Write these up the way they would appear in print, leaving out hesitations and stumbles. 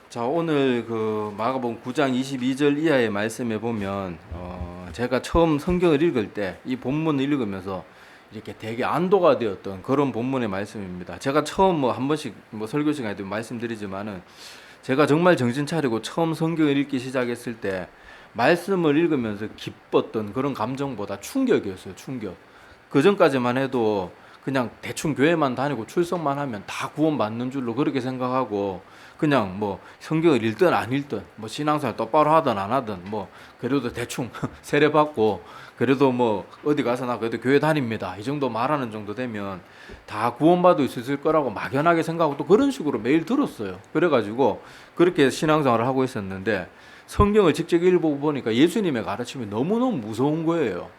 자, 오늘 그 마가복음 9장 22절 이하의 말씀에 보면 제가 처음 성경을 읽을 때 이 본문을 읽으면서 이렇게 되게 안도가 되었던 그런 본문의 말씀입니다. 제가 처음 한 번씩 설교 시간에도 말씀드리지만은 제가 정말 정신 차리고 처음 성경을 읽기 시작했을 때 말씀을 읽으면서 기뻤던 그런 감정보다 충격이었어요. 충격. 그 전까지만 해도 그냥 대충 교회만 다니고 출석만 하면 다 구원받는 줄로 그렇게 생각하고 그냥 뭐 성경을 읽든 안 읽든 뭐 신앙생활 똑바로 하든 안 하든 뭐 그래도 대충 세례 받고 그래도 뭐 어디 가서 나 그래도 교회 다닙니다 이 정도 말하는 정도 되면 다 구원받을 수 있을 거라고 막연하게 생각하고 또 그런 식으로 매일 들었어요. 그래가지고 그렇게 신앙생활을 하고 있었는데 성경을 직접 읽어보니까 예수님의 가르침이 너무너무 무서운 거예요.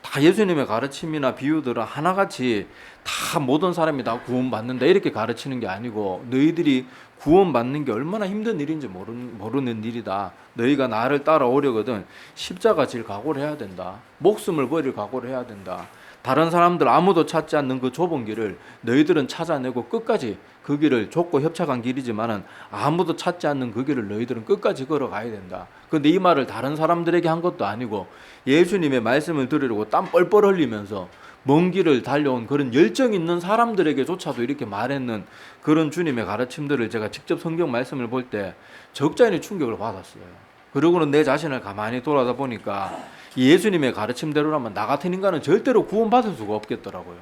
다 예수님의 가르침이나 비유들은 하나같이 다 모든 사람이 다 구원받는다 이렇게 가르치는 게 아니고 너희들이 구원받는 게 얼마나 힘든 일인지 모르는 일이다. 너희가 나를 따라오려거든 십자가 질 각오를 해야 된다. 목숨을 버릴 각오를 해야 된다. 다른 사람들 아무도 찾지 않는 그 좁은 길을 너희들은 찾아내고 끝까지 그 길을 좁고 협착한 길이지만은 아무도 찾지 않는 그 길을 너희들은 끝까지 걸어가야 된다. 근데 이 말을 다른 사람들에게 한 것도 아니고 예수님의 말씀을 들으려고 땀 뻘뻘 흘리면서 먼 길을 달려온 그런 열정 있는 사람들에게조차도 이렇게 말했는 그런 주님의 가르침들을 제가 직접 성경 말씀을 볼 때 적잖이 충격을 받았어요. 그러고는 내 자신을 가만히 돌아다 보니까 예수님의 가르침대로라면 나 같은 인간은 절대로 구원받을 수가 없겠더라고요.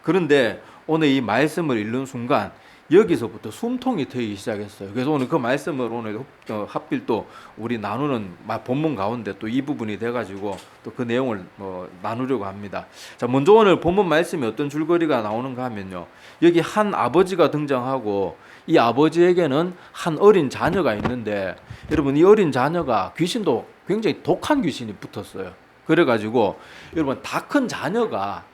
그런데 오늘 이 말씀을 읽는 순간 여기서부터 숨통이 트이기 시작했어요. 그래서 오늘 그 말씀을 오늘 하필 또 우리 나누는 본문 가운데 또 이 부분이 돼가지고 또 그 내용을 나누려고 합니다. 자, 먼저 오늘 본문 말씀이 어떤 줄거리가 나오는가 하면요. 여기 한 아버지가 등장하고 이 아버지에게는 한 어린 자녀가 있는데 여러분 이 어린 자녀가 귀신도 굉장히 독한 귀신이 붙었어요. 그래가지고 여러분 다 큰 자녀가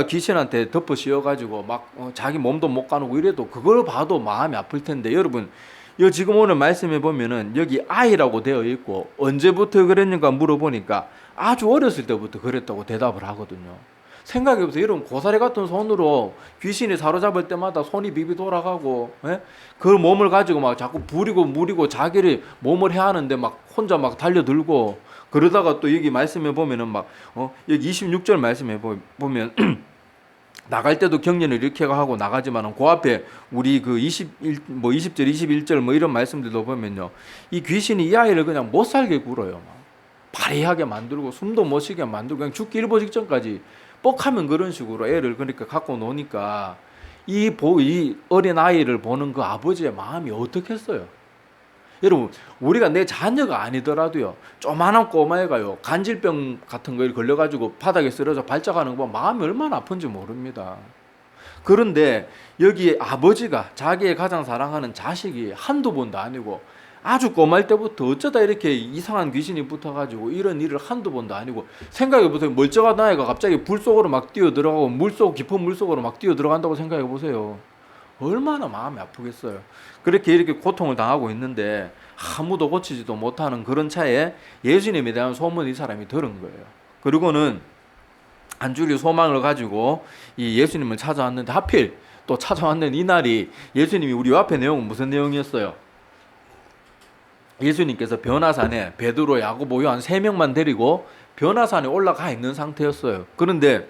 귀신한테 덮어 씌워가지고 막 자기 몸도 못 가누고 이래도 그걸 봐도 마음이 아플 텐데 여러분 여 지금 오늘 말씀해 보면은 여기 아이라고 되어 있고 언제부터 그랬는가 물어보니까 아주 어렸을 때부터 그랬다고 대답을 하거든요. 생각해보세요. 여러분 고사리 같은 손으로 귀신이 사로잡을 때마다 손이 비비 돌아가고 그 몸을 가지고 막 자꾸 부리고 무리고 자기를 몸을 해하는데 막 혼자 막 달려들고 그러다가 또 여기 말씀해 보면은 막 여기 26절 말씀해 보면 나갈 때도 경련을 이렇게 하고 나가지만은 그 앞에 우리 그 20절 21절 뭐 이런 말씀들도 보면요. 이 귀신이 이 아이를 그냥 못 살게 굴어요. 막 파리하게 만들고 숨도 못 쉬게 만들고 그냥 죽기 일보 직전까지 뻑하면 그런 식으로 애를 그러니까 갖고 노니까 이 어린 아이를 보는 그 아버지의 마음이 어떻겠어요? 여러분 우리가 내 자녀가 아니더라도요 조만한 꼬마애가요 간질병 같은 거에 걸려가지고 바닥에 쓰러져 발작하는 거 보면 마음이 얼마나 아픈지 모릅니다. 그런데 여기 아버지가 자기의 가장 사랑하는 자식이 한두 번도 아니고 아주 꼬마일 때부터 어쩌다 이렇게 이상한 귀신이 붙어가지고 이런 일을 한두 번도 아니고 생각해보세요. 멀쩡한 아이가 갑자기 불 속으로 막 뛰어들어가고 깊은 물 속으로 막 뛰어들어간다고 생각해보세요. 얼마나 마음이 아프겠어요. 그렇게 이렇게 고통을 당하고 있는데 아무도 고치지도 못하는 그런 차에 예수님에 대한 소문을 이 사람이 들은 거예요. 그리고는 한 줄기 소망을 가지고 이 예수님을 찾아왔는데 하필 또 찾아왔는 이날이 예수님이 우리 앞에 내용은 무슨 내용이었어요? 예수님께서 변화산에 베드로, 야고보, 요한 3명만 데리고 변화산에 올라가 있는 상태였어요. 그런데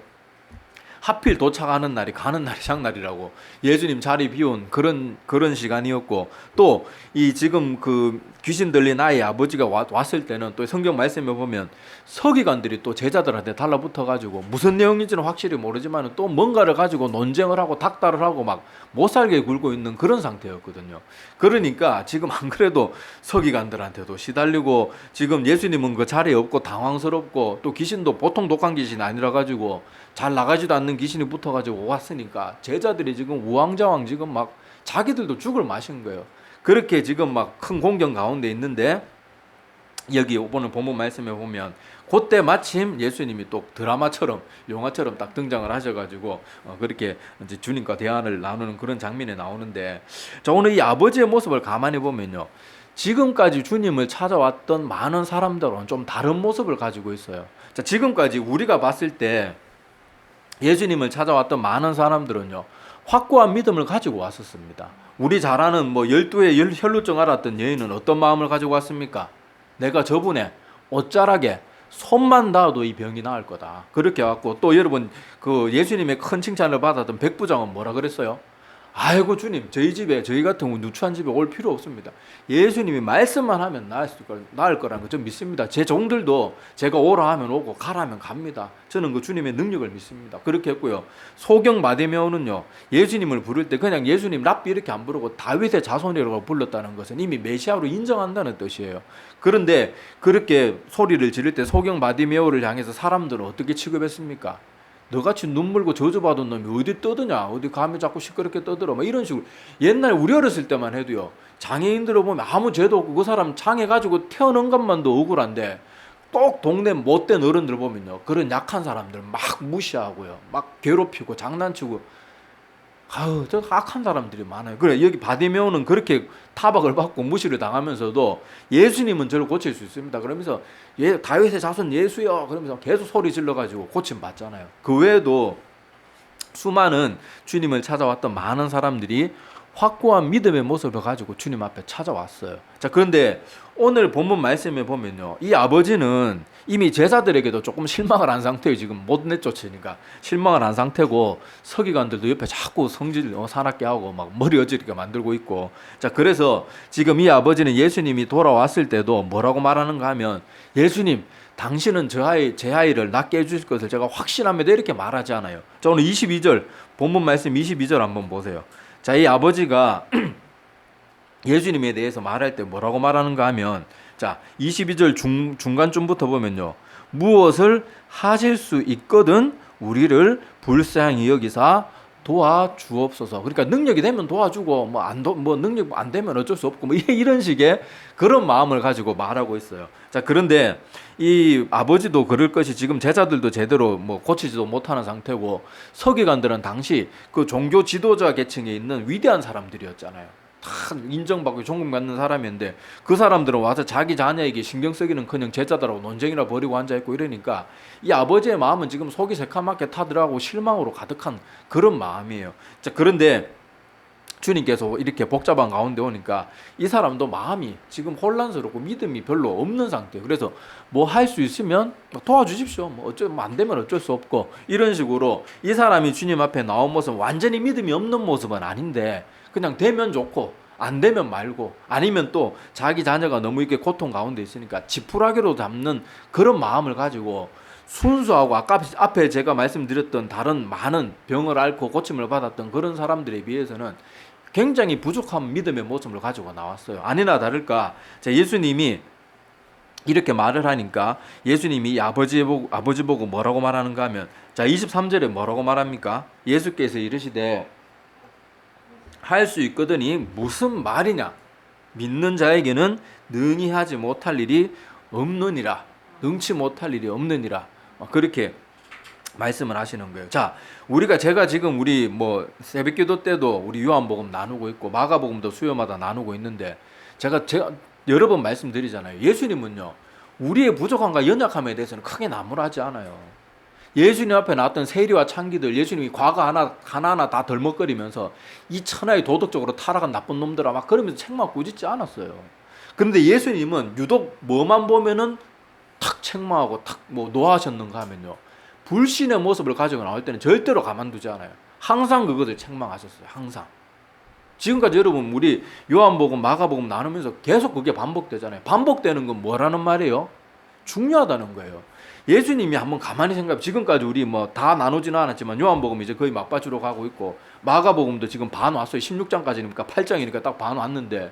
하필 도착하는 날이 가는 날이 장날이라고 예수님 자리 비운 그런 시간이었고 또 이 지금 그 귀신 들린 아이 아버지가 왔을 때는 또 성경 말씀에 보면 서기관들이 또 제자들한테 달라붙어 가지고 무슨 내용인지는 확실히 모르지만 또 뭔가를 가지고 논쟁을 하고 닥달을 하고 막 못살게 굴고 있는 그런 상태였거든요. 그러니까 지금 안 그래도 서기관들한테도 시달리고 지금 예수님은 그 자리에 없고 당황스럽고 또 귀신도 보통 독한 귀신이 아니라 가지고 잘 나가지도 않는 귀신이 붙어가지고 왔으니까 제자들이 지금 우왕좌왕 지금 막 자기들도 죽을 맛인 거예요. 그렇게 지금 막 큰 공경 가운데 있는데 여기 오늘 본문 말씀에 보면 그때 마침 예수님이 또 드라마처럼 영화처럼 딱 등장을 하셔가지고 그렇게 이제 주님과 대화를 나누는 그런 장면이 나오는데 자 오늘 이 아버지의 모습을 가만히 보면요. 지금까지 주님을 찾아왔던 많은 사람들은 좀 다른 모습을 가지고 있어요. 자 지금까지 우리가 봤을 때 예수님을 찾아왔던 많은 사람들은요. 확고한 믿음을 가지고 왔었습니다. 우리 잘 아는 뭐 12의 혈루증 앓았던 여인은 어떤 마음을 가지고 왔습니까? 내가 저분의 옷자락에 손만 닿아도 이 병이 나을 거다. 그렇게 왔고, 또 여러분 그 예수님의 큰 칭찬을 받았던 백부장은 뭐라 그랬어요? 아이고 주님, 저희 집에, 저희 같은 누추한 집에 올 필요 없습니다. 예수님이 말씀만 하면 나을 거라는 거 좀 믿습니다. 제 종들도 제가 오라 하면 오고 가라 하면 갑니다. 저는 그 주님의 능력을 믿습니다. 그렇게 했고요. 소경 바디메오는요, 예수님을 부를 때 그냥 예수님 랍비 이렇게 안 부르고 다윗의 자손이라고 불렀다는 것은 이미 메시아로 인정한다는 뜻이에요. 그런데 그렇게 소리를 지를 때 소경 바디메오를 향해서 사람들은 어떻게 취급했습니까? 너같이 눈 물고 저주받은 놈이 어디 떠드냐, 어디 감히 자꾸 시끄럽게 떠들어, 막 이런 식으로. 옛날에 우리 어렸을 때만 해도요, 장애인들을 보면 아무 죄도 없고 그 사람 장애 가지고 태어난 것만도 억울한데, 꼭 동네 못된 어른들 보면요, 그런 약한 사람들 막 무시하고요, 막 괴롭히고 장난치고, 아유, 저 악한 사람들이 많아요. 그래, 여기 바디메오는 그렇게 타박을 받고 무시를 당하면서도 예수님은 저를 고칠 수 있습니다. 그러면서 다윗의 자손 예수여, 그러면서 계속 소리 질러가지고 고침 받잖아요. 그 외에도 수많은 주님을 찾아왔던 많은 사람들이 확고한 믿음의 모습을 가지고 주님 앞에 찾아왔어요. 자, 그런데 오늘 본문 말씀에 보면요, 이 아버지는 이미 제자들에게도 조금 실망을 한 상태예요. 지금 못 내쫓으니까 실망을 한 상태고, 서기관들도 옆에 자꾸 성질 사납게 하고 막 머리 어지럽게 만들고 있고. 자, 그래서 지금 이 아버지는 예수님이 돌아왔을 때도 뭐라고 말하는가 하면, 예수님, 당신은 제 아이를 낫게 해주실 것을 제가 확신합니다, 이렇게 말하지 않아요. 자, 오늘 22절 본문 말씀 22절 한번 보세요. 자, 이 아버지가 예수님에 대해서 말할 때 뭐라고 말하는가 하면, 자, 22절 중간쯤부터 보면요, 무엇을 하실 수 있거든 우리를 불쌍히 여기사 도와주옵소서. 그러니까 능력이 되면 도와주고, 뭐 능력 안 되면 어쩔 수 없고, 뭐 이런 식의 그런 마음을 가지고 말하고 있어요. 자, 그런데 이 아버지도 그럴 것이, 지금 제자들도 제대로 뭐 고치지도 못하는 상태고, 서기관들은 당시 그 종교 지도자 계층에 있는 위대한 사람들이었잖아요. 다 인정받고 존경받는 사람인데, 그 사람들은 와서 자기 자녀에게 신경 쓰기는커녕 제자들하고 논쟁이나 벌이고 앉아있고 이러니까, 이 아버지의 마음은 지금 속이 새카맣게 타들어가고 실망으로 가득한 그런 마음이에요. 자, 그런데 주님께서 이렇게 복잡한 가운데 오니까 이 사람도 마음이 지금 혼란스럽고 믿음이 별로 없는 상태예요. 그래서 뭐 할 수 있으면 도와주십시오. 뭐 안 되면 어쩔 수 없고, 이런 식으로 이 사람이 주님 앞에 나온 모습은 완전히 믿음이 없는 모습은 아닌데, 그냥 되면 좋고 안 되면 말고, 아니면 또 자기 자녀가 너무 이렇게 고통 가운데 있으니까 지푸라기로 잡는 그런 마음을 가지고 순수하고, 아까 앞에 제가 말씀드렸던 다른 많은 병을 앓고 고침을 받았던 그런 사람들에 비해서는 굉장히 부족한 믿음의 모습을 가지고 나왔어요. 아니나 다를까, 예수님이 이렇게 말을 하니까 예수님이 아버지 보고 뭐라고 말하는가 하면, 자, 23절에 뭐라고 말합니까? 예수께서 이르시되 할 수 있거든이 무슨 말이냐, 믿는 자에게는 능히 하지 못할 일이 없느니라, 능치 못할 일이 없느니라, 그렇게 말씀을 하시는 거예요. 자, 제가 지금 우리 뭐 새벽기도 때도 우리 요한복음 나누고 있고 마가복음도 수요마다 나누고 있는데, 제가 여러 번 말씀드리잖아요. 예수님은요, 우리의 부족함과 연약함에 대해서는 크게 나무라지 않아요. 예수님 앞에 나왔던 세리와 창기들, 예수님이 과거 하나하나 다 덜먹거리면서 이 천하의 도덕적으로 타락한 나쁜 놈들아 막 그러면서 책망 꾸짖지 않았어요. 그런데 예수님은 유독 뭐만 보면은 탁 책망하고 탁 뭐 노하셨는가 하면요, 불신의 모습을 가지고 나올 때는 절대로 가만두지 않아요. 항상 그것을 책망하셨어요. 항상. 지금까지 여러분 우리 요한복음 마가복음 나누면서 계속 그게 반복되잖아요. 반복되는 건 뭐라는 말이에요? 중요하다는 거예요. 예수님이 한번 가만히 생각해, 지금까지 우리 뭐 다 나누지는 않았지만 요한복음 이제 거의 막바지로 가고 있고, 마가복음도 지금 반 왔어요. 16장까지니까 8장이니까 딱 반 왔는데,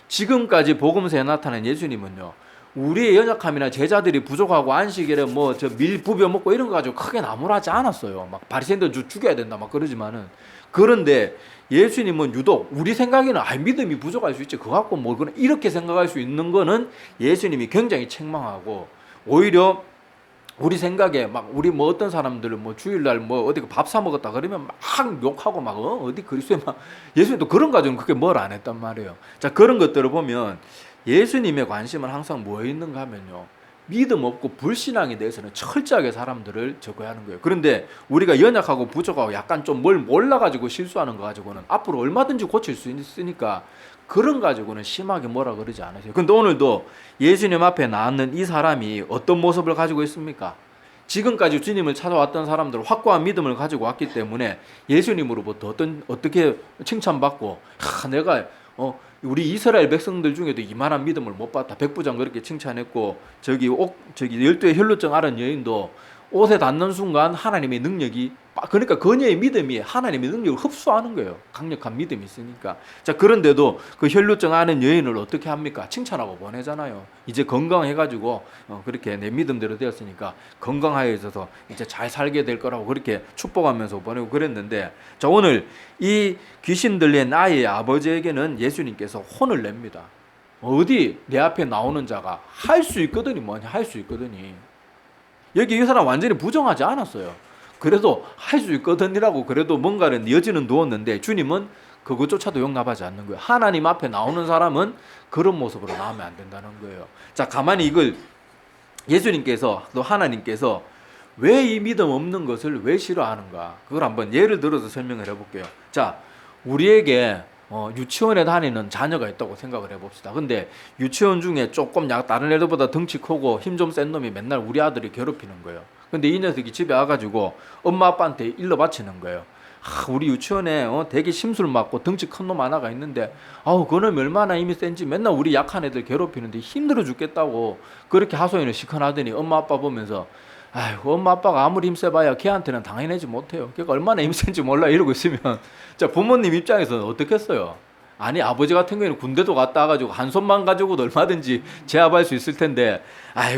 지금까지 복음서에 나타난 예수님은요, 우리의 연약함이나 제자들이 부족하고 안식일에 뭐 저 밀 부벼 먹고 이런 거 가지고 크게 나무라지 않았어요. 막 바리새인들 죽여야 된다 막 그러지만은, 그런데 예수님은 유독 우리 생각에는 믿음이 부족할 수 있지, 그거 갖고 뭐 그런 이렇게 생각할 수 있는 거는 예수님이 굉장히 책망하고, 오히려 우리 생각에 막 우리 뭐 어떤 사람들은 뭐 주일날 뭐 어디 밥 사 먹었다 그러면 막 욕하고 막 어디 그리스도에 막, 예수님도 그런 가지고는 그렇게 뭘 안 했단 말이에요. 자, 그런 것들을 보면 예수님의 관심은 항상 뭐에 있는가 하면요, 믿음 없고 불신앙에 대해서는 철저하게 사람들을 적어야 하는 거예요. 그런데 우리가 연약하고 부족하고 약간 좀 뭘 몰라가지고 실수하는 거 가지고는 앞으로 얼마든지 고칠 수 있으니까 그런 가지고는 심하게 뭐라 그러지 않으세요. 근데 오늘도 예수님 앞에 나왔는 이 사람이 어떤 모습을 가지고 있습니까? 지금까지 주님을 찾아왔던 사람들은 확고한 믿음을 가지고 왔기 때문에 예수님으로부터 어떻게 칭찬받고 내가 우리 이스라엘 백성들 중에도 이만한 믿음을 못 봤다. 백부장 그렇게 칭찬했고 저기 열두의 혈루증 앓은 여인도 옷에 닿는 순간 하나님의 능력이, 그러니까 그녀의 믿음이 하나님의 능력을 흡수하는 거예요. 강력한 믿음이 있으니까. 자, 그런데도 그 혈루증 앓은 여인을 어떻게 합니까? 칭찬하고 보내잖아요. 이제 건강해가지고 그렇게 내 믿음대로 되었으니까 건강하여 있어서 이제 잘 살게 될 거라고 그렇게 축복하면서 보내고 그랬는데, 자, 오늘 이 귀신 들린 아이의 아버지에게는 예수님께서 혼을 냅니다. 어디 내 앞에 나오는 자가 할 수 있거든요. 뭐냐, 할 수 있거든요. 여기 이 사람 완전히 부정하지 않았어요. 그래도 할 수 있거든이라고 그래도 뭔가는 여지는 두었는데 주님은 그것조차도 용납하지 않는 거예요. 하나님 앞에 나오는 사람은 그런 모습으로 나오면 안 된다는 거예요. 자, 가만히 이걸 예수님께서 또 하나님께서 왜 이 믿음 없는 것을 왜 싫어하는가, 그걸 한번 예를 들어서 설명을 해볼게요. 자, 우리에게 유치원에 다니는 자녀가 있다고 생각을 해봅시다. 근데 유치원 중에 조금 다른 애들보다 덩치 크고 힘 좀 센 놈이 맨날 우리 아들이 괴롭히는 거예요. 근데 이 녀석이 집에 와가지고 엄마 아빠한테 일러 바치는 거예요. 우리 유치원에 되게 심술 맞고 덩치 큰 놈 하나가 있는데 그놈이 얼마나 힘이 센지 맨날 우리 약한 애들 괴롭히는데 힘들어 죽겠다고 그렇게 하소연을 시큰하더니 엄마 아빠 보면서 엄마 아빠가 아무리 힘세봐야 걔한테는 당해내지 못해요. 걔가 얼마나 힘센지 몰라 이러고 있으면 자, 부모님 입장에서는 어떻겠어요? 아니, 아버지 같은 경우에는 군대도 갔다 와가지고 한 손만 가지고도 얼마든지 제압할 수 있을 텐데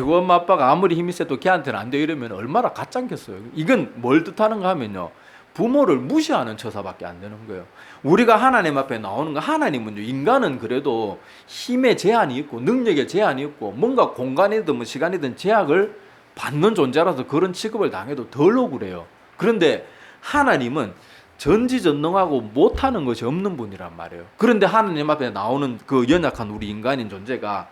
엄마 아빠가 아무리 힘이 세도 걔한테는 안 돼 이러면 얼마나 가짠겠어요. 이건 뭘 뜻하는가 하면요, 부모를 무시하는 처사밖에 안 되는 거예요. 우리가 하나님 앞에 나오는 거, 하나님은요, 인간은 그래도 힘의 제한이 있고 능력의 제한이 있고 뭔가 공간이든 시간이든 제약을 받는 존재라서 그런 취급을 당해도 덜 억울해요. 그런데 하나님은 전지전능하고 못하는 것이 없는 분이란 말이에요. 그런데 하나님 앞에 나오는 그 연약한 우리 인간인 존재가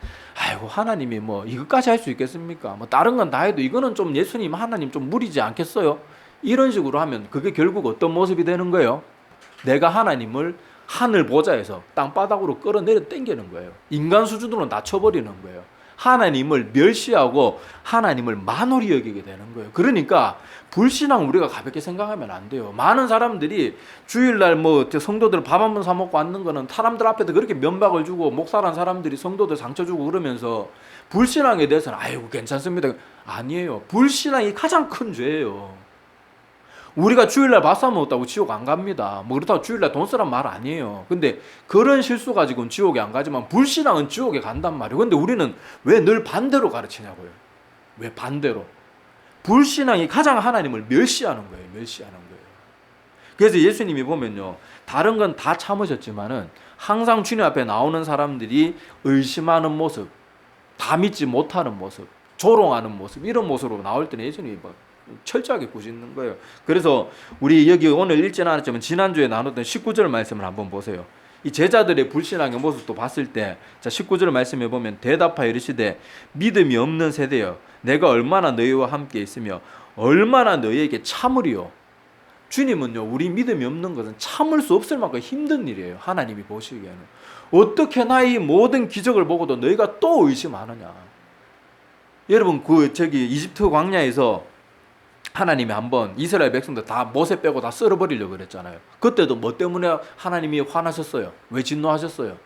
하나님이 이것까지 할 수 있겠습니까? 다른 건 다 해도 이거는 좀 예수님 하나님 좀 무리지 않겠어요? 이런 식으로 하면 그게 결국 어떤 모습이 되는 거예요? 내가 하나님을 하늘 보좌에서 땅바닥으로 끌어내려 당기는 거예요. 인간 수준으로 낮춰버리는 거예요. 하나님을 멸시하고 하나님을 만홀히 여기게 되는 거예요. 그러니까 불신앙 우리가 가볍게 생각하면 안 돼요. 많은 사람들이 주일날 성도들 밥 한 번 사 먹고 앉는 거는 사람들 앞에도 그렇게 면박을 주고 목사란 사람들이 성도들 상처 주고 그러면서 불신앙에 대해서는 괜찮습니다. 아니에요. 불신앙이 가장 큰 죄예요. 우리가 주일날 밥 사 먹었다고 지옥 안 갑니다. 그렇다고 주일날 돈 쓰란 말 아니에요. 근데 그런 실수 가지고는 지옥에 안 가지만 불신앙은 지옥에 간단 말이에요. 근데 우리는 왜 늘 반대로 가르치냐고요. 왜 반대로? 불신앙이 가장 하나님을 멸시하는 거예요. 멸시하는 거예요. 그래서 예수님이 보면요, 다른 건 다 참으셨지만은 항상 주님 앞에 나오는 사람들이 의심하는 모습, 다 믿지 못하는 모습, 조롱하는 모습, 이런 모습으로 나올 때는 예수님이 철저하게 꾸짖는 거예요. 그래서 우리 여기 오늘 읽지는 않았지만 지난주에 나눴던 19절 말씀을 한번 보세요. 이 제자들의 불신앙의 모습도 봤을 때, 자, 19절 말씀에 보면 대답하여 이르시되 믿음이 없는 세대여 내가 얼마나 너희와 함께 있으며 얼마나 너희에게 참으리요. 주님은요, 우리 믿음이 없는 것은 참을 수 없을 만큼 힘든 일이에요. 하나님이 보시기에는. 어떻게 나의 모든 기적을 보고도 너희가 또 의심하느냐. 여러분 이집트 광야에서 하나님이 한번 이스라엘 백성들 다 모세 빼고 다 썰어버리려고 그랬잖아요. 그때도 뭐 때문에 하나님이 화나셨어요? 왜 진노하셨어요?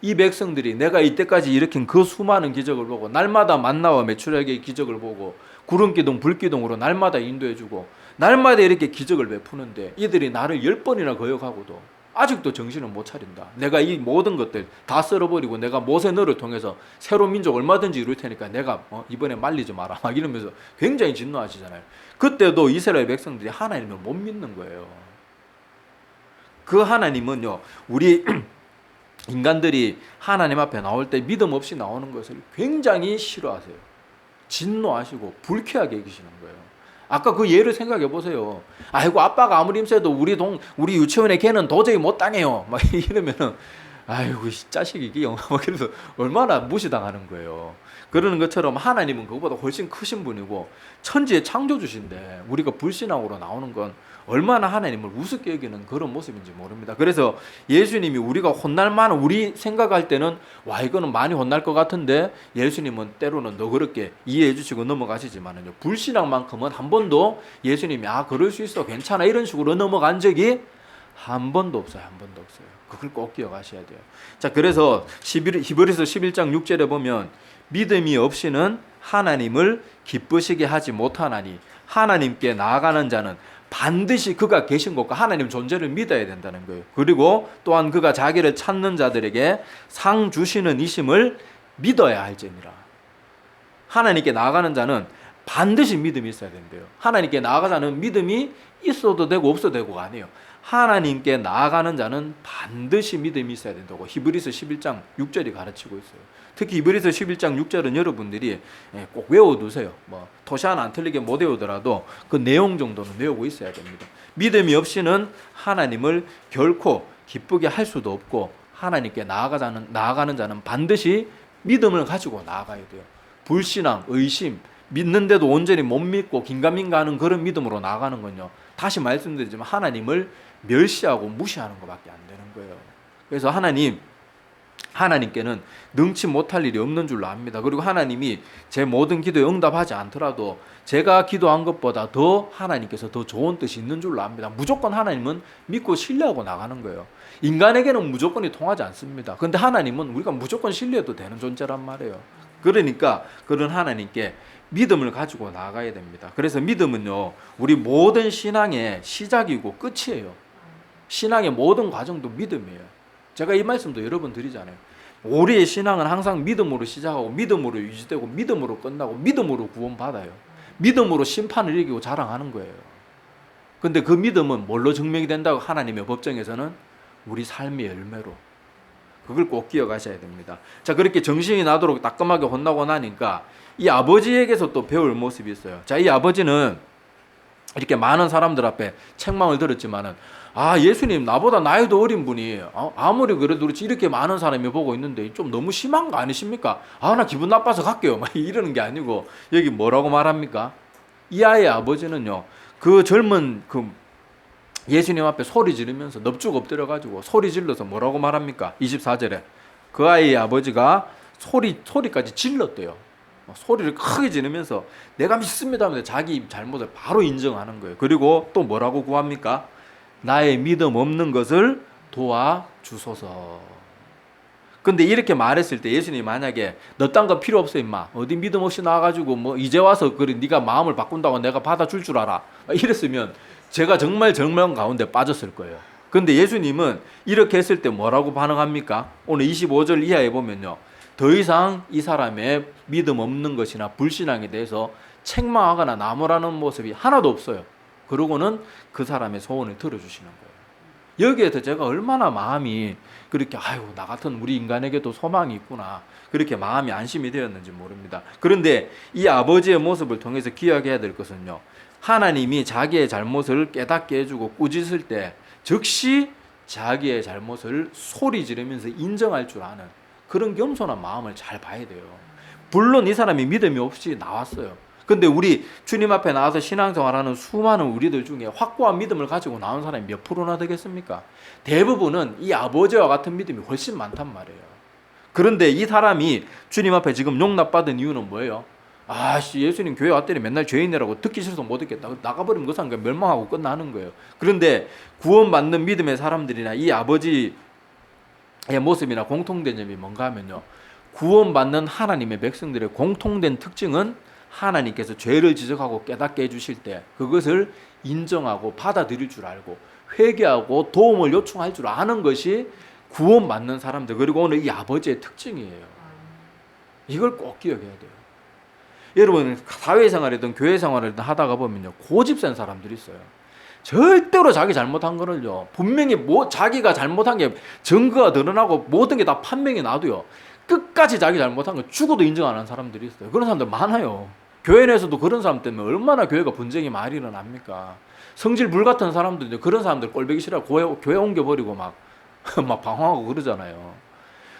이 백성들이 내가 이때까지 일으킨 그 수많은 기적을 보고 날마다 만나와 메추라기의 기적을 보고 구름기둥 불기둥으로 날마다 인도해주고 날마다 이렇게 기적을 베푸는데 이들이 나를 10번이나 거역하고도 아직도 정신을 못 차린다. 내가 이 모든 것들 다 썰어버리고 내가 모세 너를 통해서 새로운 민족 얼마든지 이룰 테니까 내가 이번에 말리지 마라 막 이러면서 굉장히 진노하시잖아요. 그때도 이스라엘 백성들이 하나님을 못 믿는 거예요. 그 하나님은요, 우리 인간들이 하나님 앞에 나올 때 믿음 없이 나오는 것을 굉장히 싫어하세요. 진노하시고 불쾌하게 여기시는 거예요. 아까 그 예를 생각해 보세요. 아빠가 아무리 힘세도 우리 유치원에 걔는 도저히 못 당해요. 막 이러면은 아이고 이 자식이 이게 그래서 얼마나 무시당하는 거예요. 그러는 것처럼 하나님은 그거보다 훨씬 크신 분이고 천지의 창조주신데 우리가 불신앙으로 나오는 건 얼마나 하나님을 우습게 여기는 그런 모습인지 모릅니다. 그래서 예수님이 우리가 혼날 만한, 우리 생각할 때는 와 이거는 많이 혼날 것 같은데 예수님은 때로는 너그럽게 이해해 주시고 넘어가시지만은요, 불신앙만큼은 한 번도 예수님이 그럴 수 있어 괜찮아 이런 식으로 넘어간 적이 한 번도 없어요. 한 번도 없어요. 그걸 꼭 기억하셔야 돼요. 자, 그래서 히브리서 11장 6절에 보면 믿음이 없이는 하나님을 기쁘시게 하지 못하나니 하나님께 나아가는 자는 반드시 그가 계신 것과 하나님 존재를 믿어야 된다는 거예요. 그리고 또한 그가 자기를 찾는 자들에게 상 주시는 이심을 믿어야 할지니라. 하나님께 나아가는 자는 반드시 믿음이 있어야 된대요. 하나님께 나아가자는 믿음이 있어도 되고 없어도 되고가 아니에요. 하나님께 나아가는 자는 반드시 믿음이 있어야 된다고 히브리서 11장 6절이 가르치고 있어요. 특히 히브리서 11장 6절은 여러분들이 꼭 외워두세요. 토시 하나 안 틀리게 못 외우더라도 그 내용 정도는 외우고 있어야 됩니다. 믿음이 없이는 하나님을 결코 기쁘게 할 수도 없고 하나님께 나아가는 자는 반드시 믿음을 가지고 나아가야 돼요. 불신앙, 의심, 믿는데도 온전히 못 믿고 긴가민가하는 그런 믿음으로 나아가는 건요, 다시 말씀드리지만 하나님을 멸시하고 무시하는 것밖에 안 되는 거예요. 그래서 하나님께는 능치 못할 일이 없는 줄로 압니다. 그리고 하나님이 제 모든 기도에 응답하지 않더라도 제가 기도한 것보다 더 하나님께서 더 좋은 뜻이 있는 줄로 압니다. 무조건 하나님은 믿고 신뢰하고 나가는 거예요. 인간에게는 무조건이 통하지 않습니다. 그런데 하나님은 우리가 무조건 신뢰해도 되는 존재란 말이에요. 그러니까 그런 하나님께 믿음을 가지고 나가야 됩니다. 그래서 믿음은요, 우리 모든 신앙의 시작이고 끝이에요. 신앙의 모든 과정도 믿음이에요. 제가 이 말씀도 여러 번 드리잖아요. 우리의 신앙은 항상 믿음으로 시작하고 믿음으로 유지되고 믿음으로 끝나고 믿음으로 구원받아요. 믿음으로 심판을 이기고 자랑하는 거예요. 그런데 그 믿음은 뭘로 증명이 된다고 하나님의 법정에서는 우리 삶의 열매로. 그걸 꼭 기억하셔야 됩니다. 자, 그렇게 정신이 나도록 따끔하게 혼나고 나니까 이 아버지에게서 또 배울 모습이 있어요. 자, 이 아버지는 이렇게 많은 사람들 앞에 책망을 들었지만은 예수님 나보다 나이도 어린 분이 아무리 그래도 그렇지 이렇게 많은 사람이 보고 있는데 좀 너무 심한 거 아니십니까? 나 기분 나빠서 갈게요. 막 이러는 게 아니고 여기 뭐라고 말합니까? 이 아이의 아버지는요, 그 젊은 예수님 앞에 소리 지르면서 넙죽 엎드려가지고 소리 질러서 뭐라고 말합니까? 24절에 그 아이의 아버지가 소리까지 질렀대요. 소리를 크게 지르면서 내가 믿습니다 하면서 자기 잘못을 바로 인정하는 거예요. 그리고 또 뭐라고 구합니까? 나의 믿음 없는 것을 도와주소서. 근데 이렇게 말했을 때 예수님이 만약에 너 딴 거 필요 없어 임마, 어디 믿음 없이 나와가지고 이제 와서 그래 네가 마음을 바꾼다고 내가 받아줄 줄 알아, 이랬으면 제가 정말 절망 가운데 빠졌을 거예요. 근데 예수님은 이렇게 했을 때 뭐라고 반응합니까? 오늘 25절 이하에 보면요, 더 이상 이 사람의 믿음 없는 것이나 불신앙에 대해서 책망하거나 나무라는 모습이 하나도 없어요. 그러고는 그 사람의 소원을 들어주시는 거예요. 여기에서 제가 얼마나 마음이 그렇게 나 같은 우리 인간에게도 소망이 있구나, 그렇게 마음이 안심이 되었는지 모릅니다. 그런데 이 아버지의 모습을 통해서 기억해야 될 것은요, 하나님이 자기의 잘못을 깨닫게 해주고 꾸짖을 때 즉시 자기의 잘못을 소리 지르면서 인정할 줄 아는 그런 겸손한 마음을 잘 봐야 돼요. 물론 이 사람이 믿음이 없이 나왔어요. 근데 우리 주님 앞에 나와서 신앙생활하는 수많은 우리들 중에 확고한 믿음을 가지고 나온 사람이 몇 프로나 되겠습니까? 대부분은 이 아버지와 같은 믿음이 훨씬 많단 말이에요. 그런데 이 사람이 주님 앞에 지금 용납받은 이유는 뭐예요? 예수님 교회 왔더니 맨날 죄인이라고 듣기 싫어서 못 듣겠다, 나가버리면 그 사람 멸망하고 끝나는 거예요. 그런데 구원받는 믿음의 사람들이나 이 아버지의 모습이나 공통된 점이 뭔가 하면요, 구원받는 하나님의 백성들의 공통된 특징은 하나님께서 죄를 지적하고 깨닫게 해주실 때 그것을 인정하고 받아들일 줄 알고 회개하고 도움을 요청할 줄 아는 것이 구원받는 사람들, 그리고 오늘 이 아버지의 특징이에요. 이걸 꼭 기억해야 돼요. 여러분, 사회생활이든 교회생활이든 하다가 보면요, 고집센 사람들이 있어요. 절대로 자기 잘못한 거를요, 분명히 자기가 잘못한 게 증거가 드러나고 모든 게 다 판명이 나도요, 끝까지 자기 잘못한 거 죽어도 인정 안 하는 사람들이 있어요. 그런 사람들 많아요. 교회 내에서도 그런 사람 때문에 얼마나 교회가 분쟁이 많이 일어납니까? 성질 불같은 사람들인데 그런 사람들 꼴보기 싫어 교회 옮겨버리고 막 막 방황하고 그러잖아요.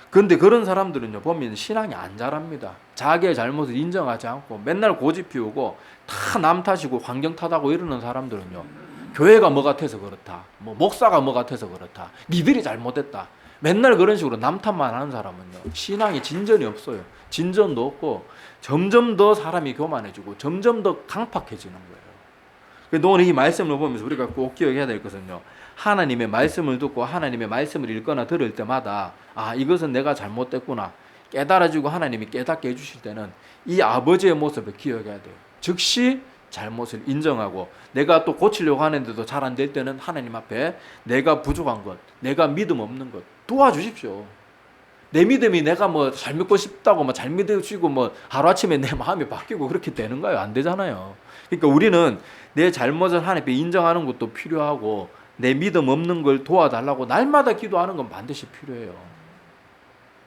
근데 그런 사람들은요, 보면 신앙이 안 자랍니다. 자기의 잘못을 인정하지 않고 맨날 고집 피우고 다 남 탓이고 환경 탓하고 이러는 사람들은요, 교회가 뭐 같아서 그렇다, 뭐 목사가 뭐 같아서 그렇다, 니들이 잘못했다, 맨날 그런 식으로 남 탓만 하는 사람은요, 신앙이 진전이 없어요. 진전도 없고 점점 더 사람이 교만해지고 점점 더 강팍해지는 거예요. 그래서 오늘 이 말씀을 보면서 우리가 꼭 기억해야 될 것은요, 하나님의 말씀을 듣고 하나님의 말씀을 읽거나 들을 때마다 아, 이것은 내가 잘못됐구나 깨달아지고 하나님이 깨닫게 해주실 때는 이 아버지의 모습을 기억해야 돼요. 즉시 잘못을 인정하고, 내가 또 고치려고 하는데도 잘 안 될 때는 하나님 앞에 내가 부족한 것, 내가 믿음 없는 것 도와주십시오. 내 믿음이 내가 뭐 잘 믿고 싶다고 뭐 잘 믿으시고 뭐 하루아침에 내 마음이 바뀌고 그렇게 되는가요? 안 되잖아요. 그러니까 우리는 내 잘못을 하나님 앞에 인정하는 것도 필요하고, 내 믿음 없는 걸 도와달라고 날마다 기도하는 건 반드시 필요해요.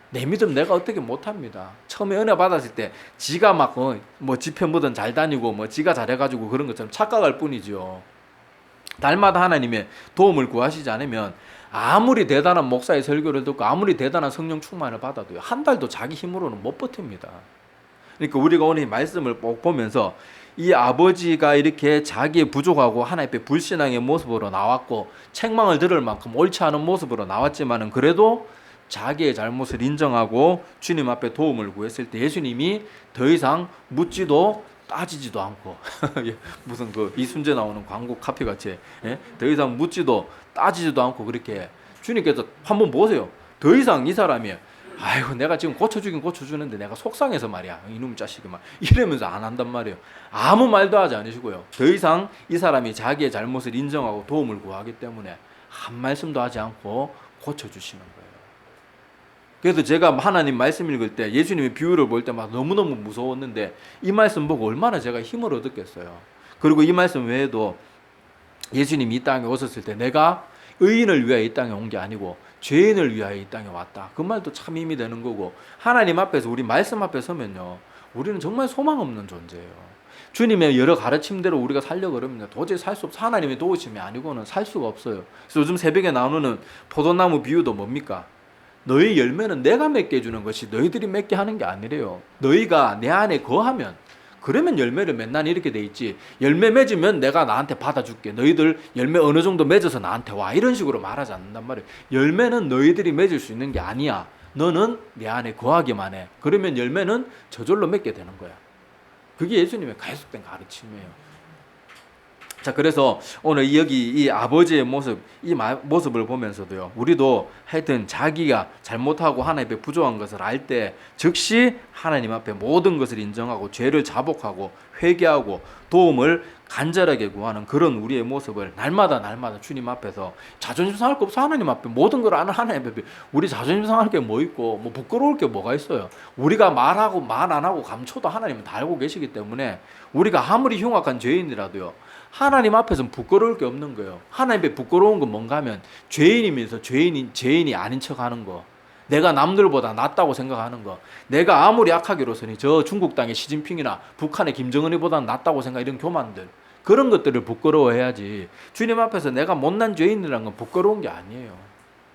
내 믿음 내가 어떻게 못합니다. 처음에 은혜 받았을 때 지가 막 뭐 지편보든 잘 다니고 뭐 지가 잘해가지고 그런 것처럼 착각할 뿐이죠. 날마다 하나님의 도움을 구하시지 않으면 아무리 대단한 목사의 설교를 듣고 아무리 대단한 성령 충만을 받아도요, 한 달도 자기 힘으로는 못 버팁니다. 그러니까 우리가 오늘 이 말씀을 꼭 보면서 이 아버지가 이렇게 자기의 부족하고 하나님 앞에 불신앙의 모습으로 나왔고 책망을 들을 만큼 옳지 않은 모습으로 나왔지만은 그래도 자기의 잘못을 인정하고 주님 앞에 도움을 구했을 때 예수님이 더 이상 묻지도 따지지도 않고 무슨 그 이순재 나오는 광고 카피 같이, 예? 더 이상 묻지도 따지지도 않고 그렇게 주님께서 한번 보세요. 더 이상 이 사람이 아이고 내가 지금 고쳐주긴 고쳐주는데 내가 속상해서 말이야 이놈 자식이 막 이러면서 안 한단 말이에요. 아무 말도 하지 않으시고요, 더 이상 이 사람이 자기의 잘못을 인정하고 도움을 구하기 때문에 한 말씀도 하지 않고 고쳐주시는 거예요. 그래서 제가 하나님 말씀 읽을 때 예수님의 비유를 볼 때마다 너무너무 무서웠는데 이 말씀 보고 얼마나 제가 힘을 얻었겠어요. 그리고 이 말씀 외에도 예수님이 이 땅에 오셨을 때 내가 의인을 위하여 이 땅에 온 게 아니고 죄인을 위하여 이 땅에 왔다, 그 말도 참 힘이 되는 거고, 하나님 앞에서 우리 말씀 앞에 서면요, 우리는 정말 소망 없는 존재예요. 주님의 여러 가르침대로 우리가 살려고 그러면 도저히 살 수 없어. 하나님의 도우심이 아니고는 살 수가 없어요. 그래서 요즘 새벽에 나누는 포도나무 비유도 뭡니까? 너희 열매는 내가 맺게 해주는 것이 너희들이 맺게 하는 게 아니래요. 너희가 내 안에 거하면, 그러면 열매를 맨날 이렇게 돼 있지, 열매 맺으면 내가 나한테 받아줄게, 너희들 열매 어느 정도 맺어서 나한테 와, 이런 식으로 말하지 않는단 말이에요. 열매는 너희들이 맺을 수 있는 게 아니야. 너는 내 안에 거하기만 해. 그러면 열매는 저절로 맺게 되는 거야. 그게 예수님의 계속된 가르침이에요. 자, 그래서 오늘 여기 이 아버지의 모습, 이 모습을 보면서도요, 우리도 하여튼 자기가 잘못하고 하나님 앞에 부족한 것을 알 때 즉시 하나님 앞에 모든 것을 인정하고 죄를 자복하고 회개하고 도움을 간절하게 구하는 그런 우리의 모습을 날마다 주님 앞에서, 자존심 상할 거 없어. 하나님 앞에 모든 걸 아는 하나님 앞에 우리 자존심 상할 게 뭐 있고 뭐 부끄러울 게 뭐가 있어요. 우리가 말하고 말 안 하고 감춰도 하나님은 다 알고 계시기 때문에 우리가 아무리 흉악한 죄인이라도요, 하나님 앞에서는 부끄러울 게 없는 거예요. 하나님 앞에 부끄러운 건 뭔가 하면 죄인이면서 죄인이 아닌 척하는 거, 내가 남들보다 낫다고 생각하는 거, 내가 아무리 악하기로서니 저 중국 땅의 시진핑이나 북한의 김정은이보다 낫다고 생각, 이런 교만들, 그런 것들을 부끄러워해야지. 주님 앞에서 내가 못난 죄인이라는 건 부끄러운 게 아니에요.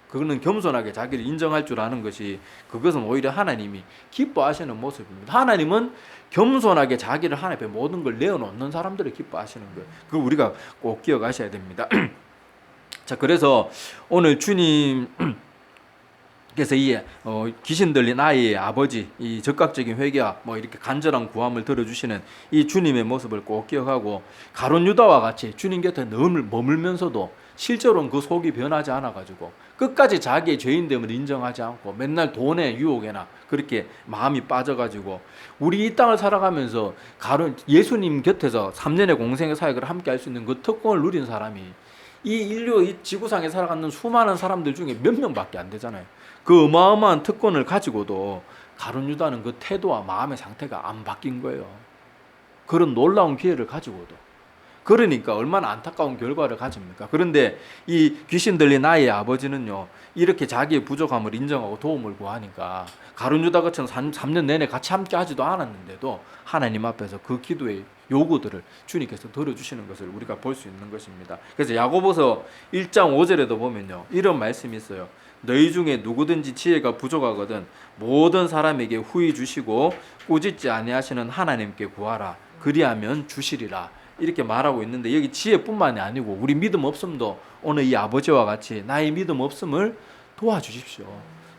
그거는 겸손하게 자기를 인정할 줄 아는 것이, 그것은 오히려 하나님이 기뻐하시는 모습입니다. 하나님은 겸손하게 자기를 하나님 앞에 모든 걸 내어놓는 사람들을 기뻐하시는 거예요. 그거 우리가 꼭 기억하셔야 됩니다. 자, 그래서 오늘 주님 그래서 이 귀신 들린 아이의 아버지, 이 적극적인 회개와 뭐 이렇게 간절한 구함을 들어주시는 이 주님의 모습을 꼭 기억하고, 가룟 유다와 같이 주님 곁에 늘 머물면서도 실제로는 그 속이 변하지 않아가지고 끝까지 자기의 죄인됨을 인정하지 않고 맨날 돈의 유혹에나 그렇게 마음이 빠져가지고, 우리 이 땅을 살아가면서 예수님 곁에서 3년의 공생의 사역을 함께 할 수 있는 그 특권을 누린 사람이 이 인류 이 지구상에 살아가는 수많은 사람들 중에 몇 명밖에 안 되잖아요. 그 어마어마한 특권을 가지고도 가룟 유다는 그 태도와 마음의 상태가 안 바뀐 거예요. 그런 놀라운 기회를 가지고도. 그러니까 얼마나 안타까운 결과를 가집니까? 그런데 이 귀신 들린 아이의 아버지는요, 이렇게 자기의 부족함을 인정하고 도움을 구하니까 가룟 유다 같은 3년 내내 같이 함께 하지도 않았는데도 하나님 앞에서 그 기도의 요구들을 주님께서 들어주시는 것을 우리가 볼 수 있는 것입니다. 그래서 야고보서 1장 5절에도 보면요, 이런 말씀이 있어요. 너희 중에 누구든지 지혜가 부족하거든 모든 사람에게 후히 주시고 꾸짖지 아니하시는 하나님께 구하라. 그리하면 주시리라. 이렇게 말하고 있는데 여기 지혜뿐만이 아니고 우리 믿음 없음도 오늘 이 아버지와 같이 나의 믿음 없음을 도와주십시오.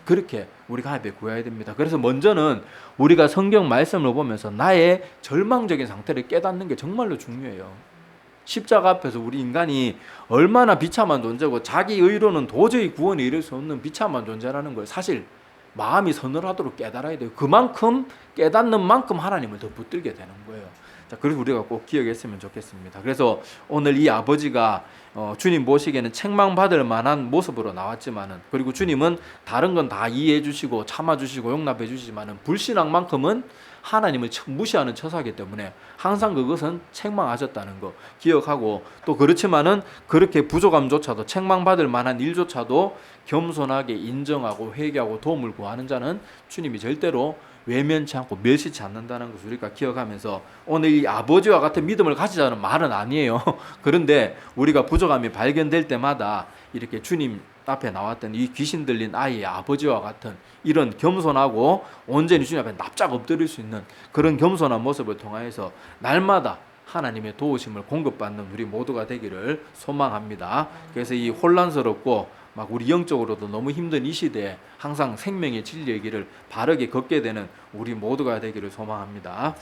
그렇게 우리가 하나님께 구해야 됩니다. 그래서 먼저는 우리가 성경 말씀을 보면서 나의 절망적인 상태를 깨닫는 게 정말로 중요해요. 십자가 앞에서 우리 인간이 얼마나 비참한 존재고 자기 의로는 도저히 구원에 이를 수 없는 비참한 존재라는 걸 사실 마음이 서늘하도록 깨달아야 돼요. 그만큼 깨닫는 만큼 하나님을 더 붙들게 되는 거예요. 자, 그래서 우리가 꼭 기억했으면 좋겠습니다. 그래서 오늘 이 아버지가 주님 보시기에는 책망받을 만한 모습으로 나왔지만은, 그리고 주님은 다른 건 다 이해해 주시고 참아 주시고 용납해 주시지만은 불신앙만큼은 하나님을 무시하는 처사이기 때문에 항상 그것은 책망하셨다는 거 기억하고, 또 그렇지만은 그렇게 부족함조차도 책망받을 만한 일조차도 겸손하게 인정하고 회개하고 도움을 구하는 자는 주님이 절대로 외면치 않고 멸시치 않는다는 것을 우리가 기억하면서 오늘 이 아버지와 같은 믿음을 가지자는 말은 아니에요. 그런데 우리가 부족함이 발견될 때마다 이렇게 주님 앞에 나왔던 이 귀신 들린 아이의 아버지와 같은 이런 겸손하고 온전히 주님 앞에 납작 엎드릴 수 있는 그런 겸손한 모습을 통하여서 날마다 하나님의 도우심을 공급받는 우리 모두가 되기를 소망합니다. 그래서 이 혼란스럽고 막 우리 영적으로도 너무 힘든 이 시대에 항상 생명의 진리의 길을 바르게 걷게 되는 우리 모두가 되기를 소망합니다.